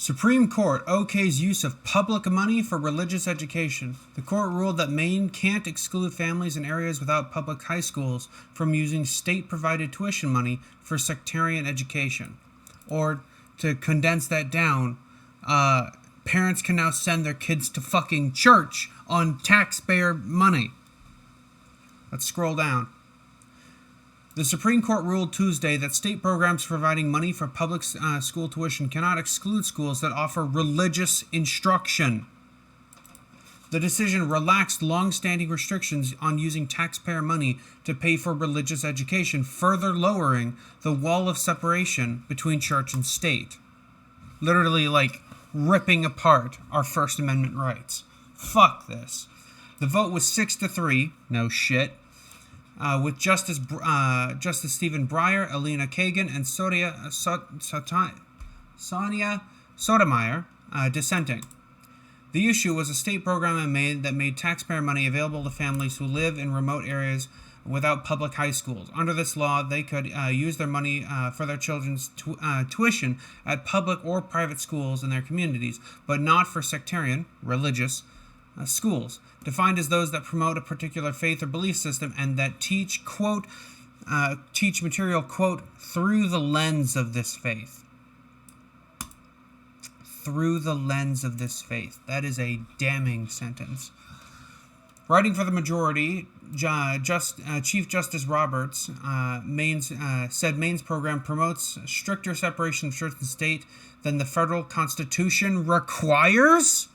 Supreme Court okays use of public money for religious education. The court ruled that Maine can't exclude families in areas without public high schools from using state-provided tuition money for sectarian education. Or, to condense that down, parents can now send their kids to fucking church on taxpayer money. Let's scroll down. The Supreme Court ruled Tuesday that state programs providing money for public school tuition cannot exclude schools that offer religious instruction. The decision relaxed long-standing restrictions on using taxpayer money to pay for religious education, further lowering the wall of separation between church and state. Literally, like, ripping apart our First Amendment rights. Fuck this. The vote was 6-3. No shit. With Justice Stephen Breyer, Elena Kagan, and Sonia Sotomayor dissenting. The issue was a state program that made taxpayer money available to families who live in remote areas without public high schools. Under this law, they could use their money for their children's tuition at public or private schools in their communities, but not for sectarian, religious schools, defined as those that promote a particular faith or belief system and that teach, quote, teach material, quote, through the lens of this faith. Through the lens of this faith. That is a damning sentence. Writing for the majority, Chief Justice Roberts said Maine's program promotes stricter separation of church and state than the federal Constitution requires?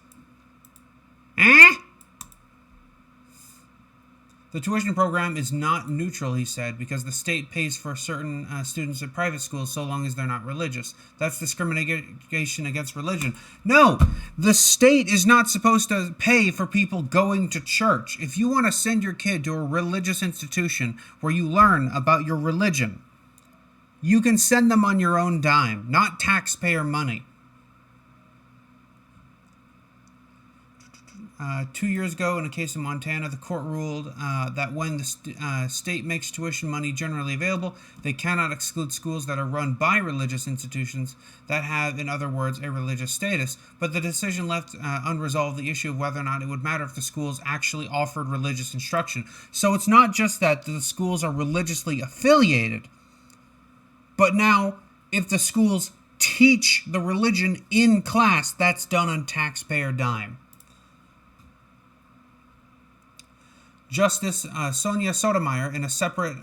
The tuition program is not neutral, he said, because the state pays for certain students at private schools so long as they're not religious. That's discrimination against religion. No, the state is not supposed to pay for people going to church. If you want to send your kid to a religious institution where you learn about your religion, you can send them on your own dime, not taxpayer money. 2 years ago, in a case in Montana, the court ruled that when the state makes tuition money generally available, they cannot exclude schools that are run by religious institutions that have, in other words, a religious status. But the decision left unresolved the issue of whether or not it would matter if the schools actually offered religious instruction. So it's not just that the schools are religiously affiliated, but now if the schools teach the religion in class, that's done on taxpayer dime. Justice Sonia Sotomayor, in a separate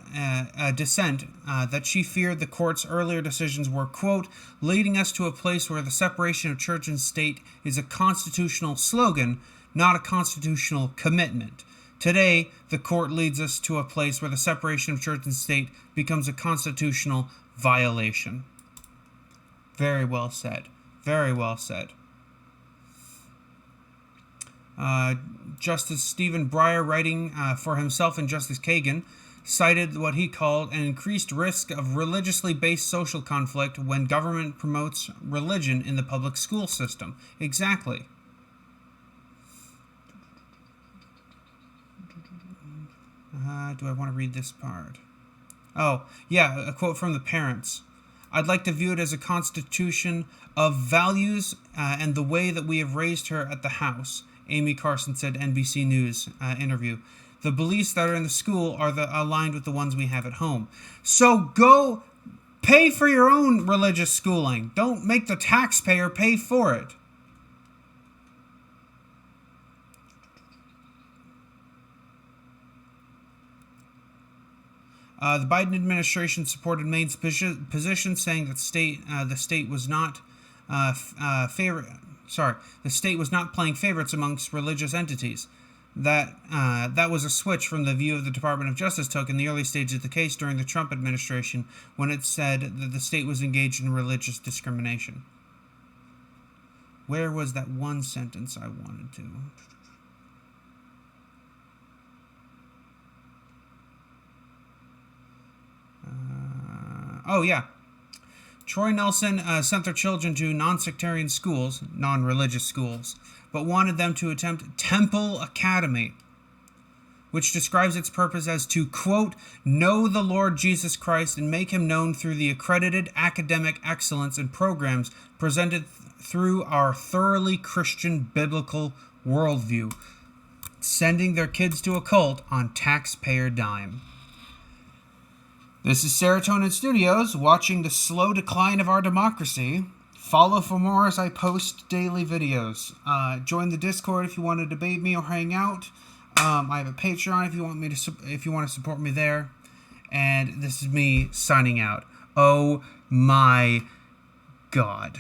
dissent, that she feared the court's earlier decisions were, quote, leading us to a place where the separation of church and state is a constitutional slogan, not a constitutional commitment. Today, the court leads us to a place where the separation of church and state becomes a constitutional violation. Very well said. Very well said. Justice Stephen Breyer, writing for himself and Justice Kagan, cited what he called an increased risk of religiously based social conflict when government promotes religion in the public school system. Exactly. Do I want to read this part? Oh, yeah, a quote from the parents. I'd like to view it as a constitution of values and the way that we have raised her at the house. Amy Carson said NBC News interview. The beliefs that are in the school are aligned with the ones we have at home. So go pay for your own religious schooling. Don't make the taxpayer pay for it. The Biden administration supported Maine's position, saying that the state was not the state was not playing favorites amongst religious entities. That was a switch from the view of the Department of Justice took in the early stages of the case during the Trump administration, when it said that the state was engaged in religious discrimination. Where was that one sentence I wanted to? Oh, yeah. Troy Nelson sent their children to non-sectarian schools, non-religious schools, but wanted them to attempt Temple Academy. which describes its purpose as to, quote, know the Lord Jesus Christ and make him known through the accredited academic excellence and programs presented through our thoroughly Christian biblical worldview, sending their kids to a cult on taxpayer dime. This is Serotonin Studios, watching the slow decline of our democracy. Follow for more as I post daily videos. Join the Discord if you want to debate me or hang out. I have a Patreon if you want to support me there. And this is me signing out. Oh my God.